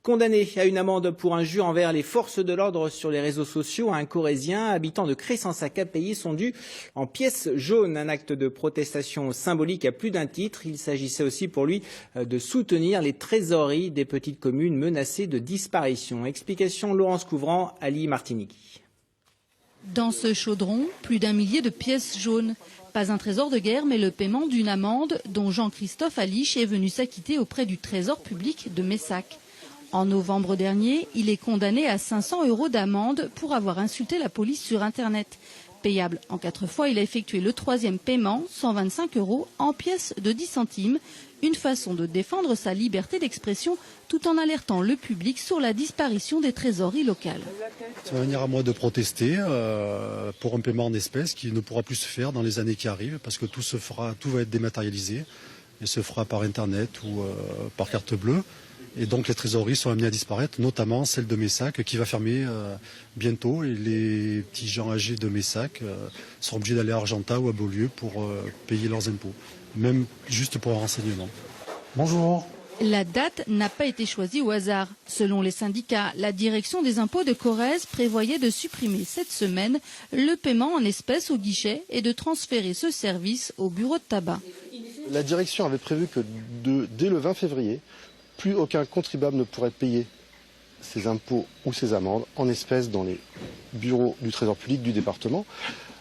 Condamné à une amende pour injure envers les forces de l'ordre sur les réseaux sociaux, un Corrézien habitant de Crescensac a payé son dû en pièces jaunes. Un acte de protestation symbolique à plus d'un titre. Il s'agissait aussi pour lui de soutenir les trésoreries des petites communes menacées de disparition. Explication Laurence Couvrant, Ali Martiniki. Dans ce chaudron, plus d'1 millier de pièces jaunes. Pas un trésor de guerre, mais le paiement d'une amende dont Jean-Christophe Alich est venu s'acquitter auprès du Trésor public de Messac. En novembre dernier, il est condamné à 500 € d'amende pour avoir insulté la police sur Internet. Payable en 4 fois, il a effectué le 3e paiement, 125 € en pièces de 10 centimes. Une façon de défendre sa liberté d'expression tout en alertant le public sur la disparition des trésoreries locales. Ça va venir à moi de protester pour un paiement en espèces qui ne pourra plus se faire dans les années qui arrivent parce que tout va être dématérialisé et se fera par Internet ou par carte bleue. Et donc les trésoreries sont amenées à disparaître, notamment celle de Messac qui va fermer bientôt. Et les petits gens âgés de Messac seront obligés d'aller à Argentat ou à Beaulieu pour payer leurs impôts, même juste pour un renseignement. Bonjour. La date n'a pas été choisie au hasard. Selon les syndicats, la direction des impôts de Corrèze prévoyait de supprimer cette semaine le paiement en espèces au guichet et de transférer ce service au bureau de tabac. La direction avait prévu que dès le 20 février, plus aucun contribuable ne pourrait payer ses impôts ou ses amendes en espèces dans les bureaux du Trésor public du département,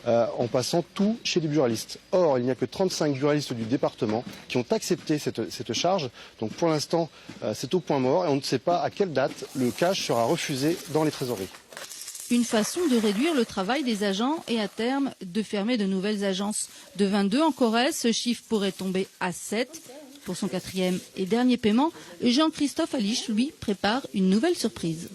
en passant tout chez les buralistes. Or, il n'y a que 35 buralistes du département qui ont accepté cette charge. Donc pour l'instant, c'est au point mort et on ne sait pas à quelle date le cash sera refusé dans les trésoreries. Une façon de réduire le travail des agents et à terme de fermer de nouvelles agences. De 22 en Corrèze, ce chiffre pourrait tomber à 7. Pour son 4e et dernier paiement, Jean-Christophe Alich, lui, prépare une nouvelle surprise.